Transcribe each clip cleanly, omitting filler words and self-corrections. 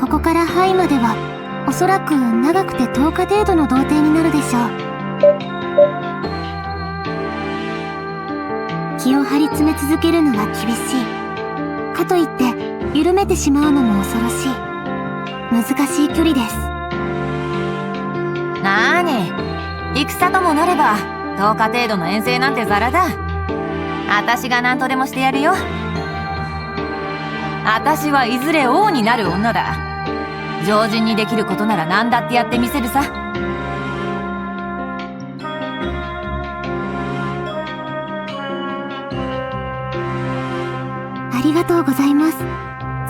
ここからハイまではおそらく長くて10日程度の童貞になるでしょう。気を張り詰め続けるのは厳しい。かといって緩めてしまうのも恐ろしい。難しい距離です。なーに、戦ともなれば10日程度の遠征なんてザラだ。私が何とでもしてやるよ。私はいずれ王になる女だ。常人にできることなら何だってやってみせるさ。ありがとうございます。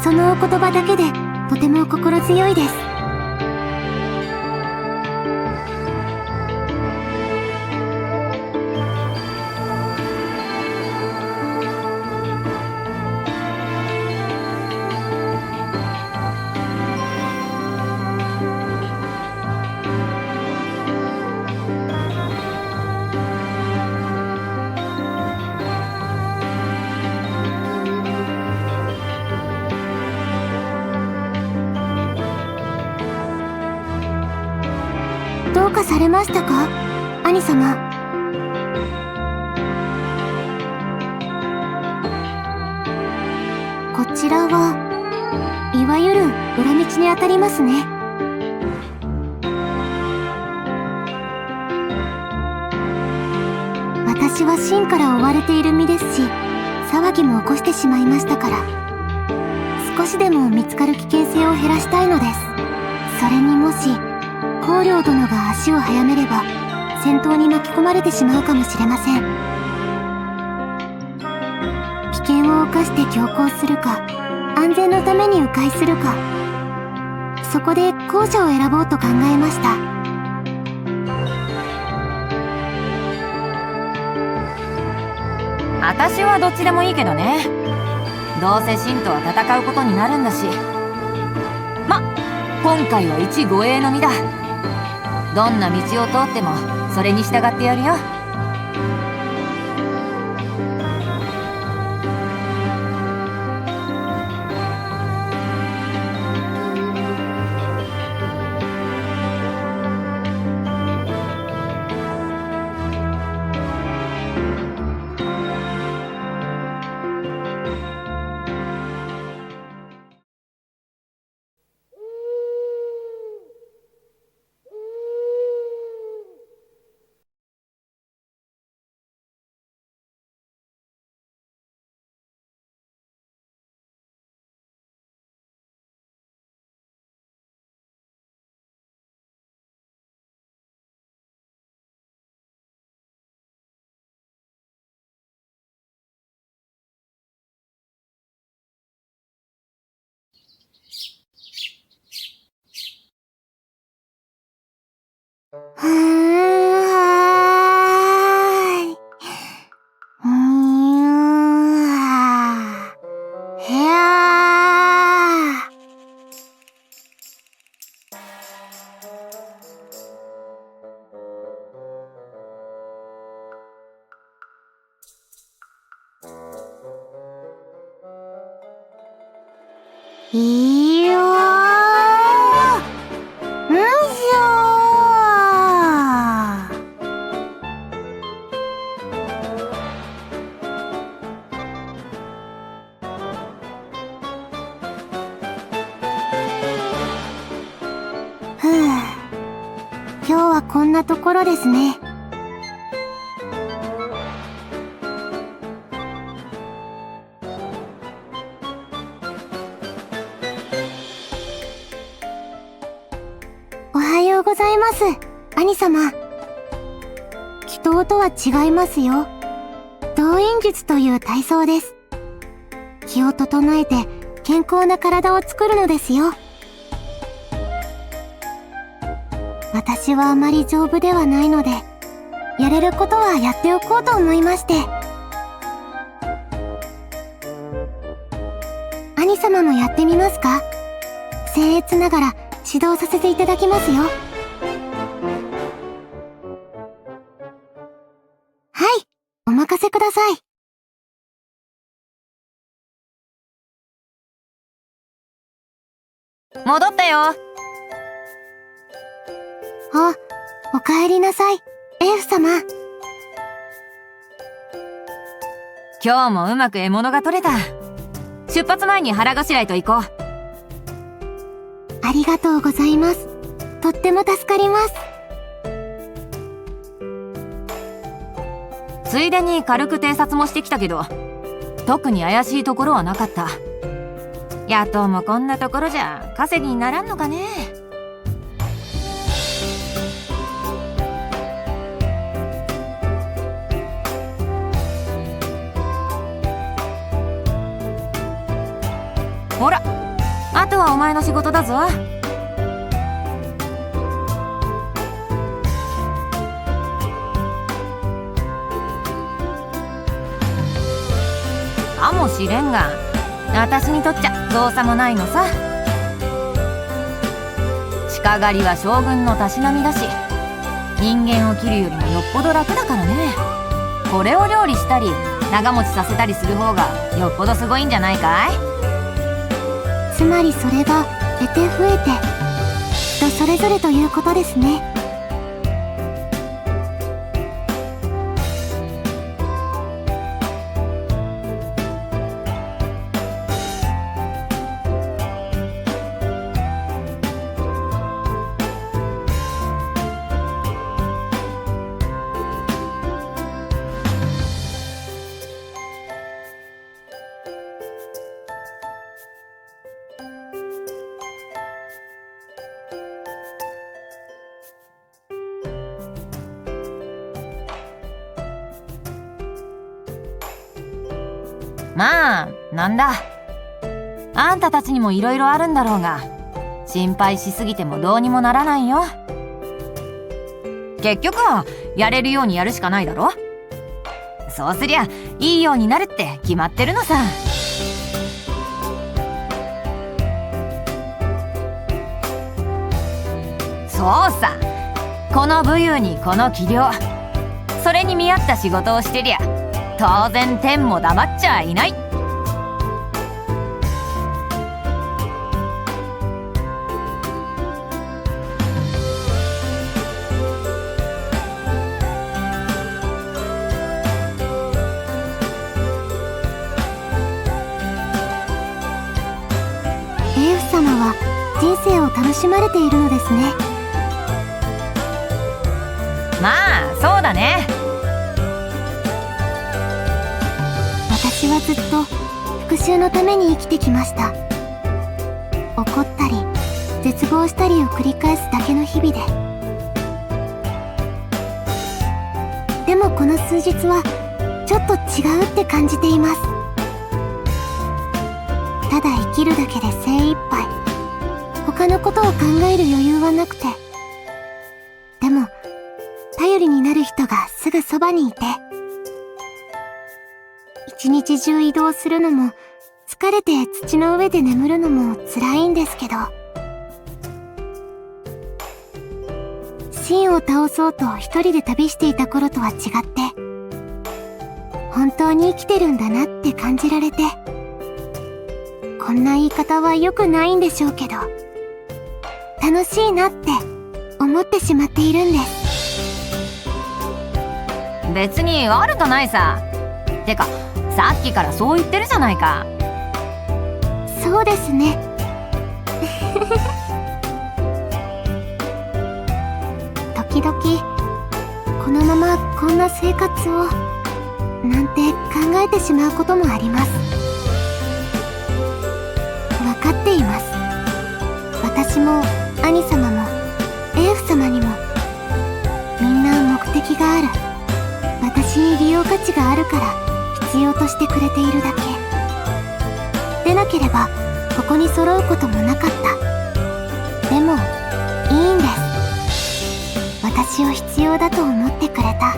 そのお言葉だけでとても心強いです。どうかされましたか、兄様。こちらはいわゆる裏道にあたりますね。私は真から追われている身ですし、騒ぎも起こしてしまいましたから、少しでも見つかる危険性を減らしたいのです。それにもし光陵殿が足を速めれば戦闘に巻き込まれてしまうかもしれません。危険を冒して強行するか、安全のために迂回するか、そこで後者を選ぼうと考えました。私はどっちでもいいけどね。どうせ信とは戦うことになるんだし。ま、今回は一護衛の身だ。どんな道を通ってもそれに従ってやるよ。はーい。へやー。いいよー。んしょー。ふぅ。今日はこんなところですね。おはようございます、兄様。祈祷とは違いますよ。動員術という体操です。気を整えて健康な体を作るのですよ。私はあまり丈夫ではないので、やれることはやっておこうと思いまして。兄様もやってみますか？僭越ながら指導させていただきますよ。はい、お任せください。戻ったよ。お帰りなさい、エルフ様。今日もうまく獲物が取れた。出発前に腹ごしらえと行こう。ありがとうございます。とっても助かります。ついでに軽く偵察もしてきたけど、特に怪しいところはなかった。野党もこんなところじゃ稼ぎにならんのかね。ほら、あとはお前の仕事だぞ。かもしれんが、私にとっちゃどうさもないのさ。鹿狩りは将軍のたしなみだし、人間を切るよりもよっぽど楽だからね。これを料理したり長持ちさせたりする方がよっぽどすごいんじゃないかい？つまりそれが得て増えて人それぞれということですね。まあ、なんだ。あんたたちにもいろいろあるんだろうが、心配しすぎてもどうにもならないよ。結局はやれるようにやるしかないだろ。そうすりゃいいようになるって決まってるのさ。そうさ、この武勇にこの器量、それに見合った仕事をしてりゃ当然天も黙っちゃいない。エルフ様は人生を楽しまれているのですね。まあそうだね。私はずっと復讐のために生きてきました。怒ったり絶望したりを繰り返すだけの日々で。でもこの数日はちょっと違うって感じています。ただ生きるだけで精一杯、他のことを考える余裕はなくて、でも頼りになる人がすぐそばにいて、一日中移動するのも疲れて土の上で眠るのも辛いんですけど、シンを倒そうと一人で旅していた頃とは違って本当に生きてるんだなって感じられて、こんな言い方は良くないんでしょうけど、楽しいなって思ってしまっているんです。別に悪くないさ。てかさっきからそう言ってるじゃないか。そうですね時々このままこんな生活をなんて考えてしまうこともあります。分かっています。私も兄様もエルフ様にもみんな目的がある。私に利用価値があるから必要としてくれているだけでなければここに揃うこともなかった。でもいいんです。私を必要だと思ってくれた。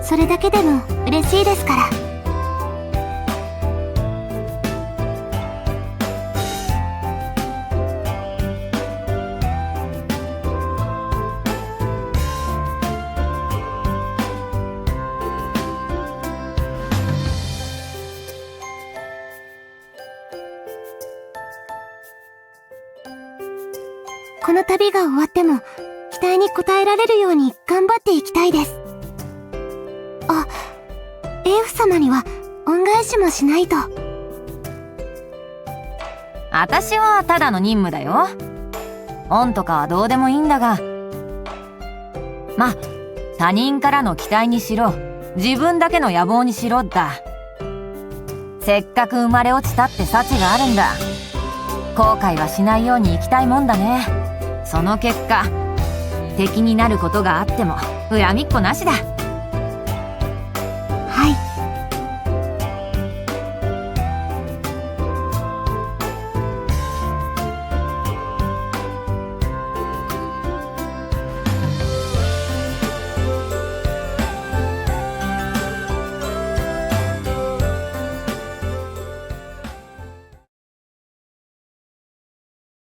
それだけでも嬉しいですから。この旅が終わっても期待に応えられるように頑張っていきたいです。あ、エーフ様には恩返しもしないと。私はただの任務だよ。恩とかはどうでもいいんだが、ま、他人からの期待にしろ、自分だけの野望にしろだ。せっかく生まれ落ちたって幸があるんだ。後悔はしないように生きたいもんだね。その結果、敵になることがあっても恨みっこなしだ。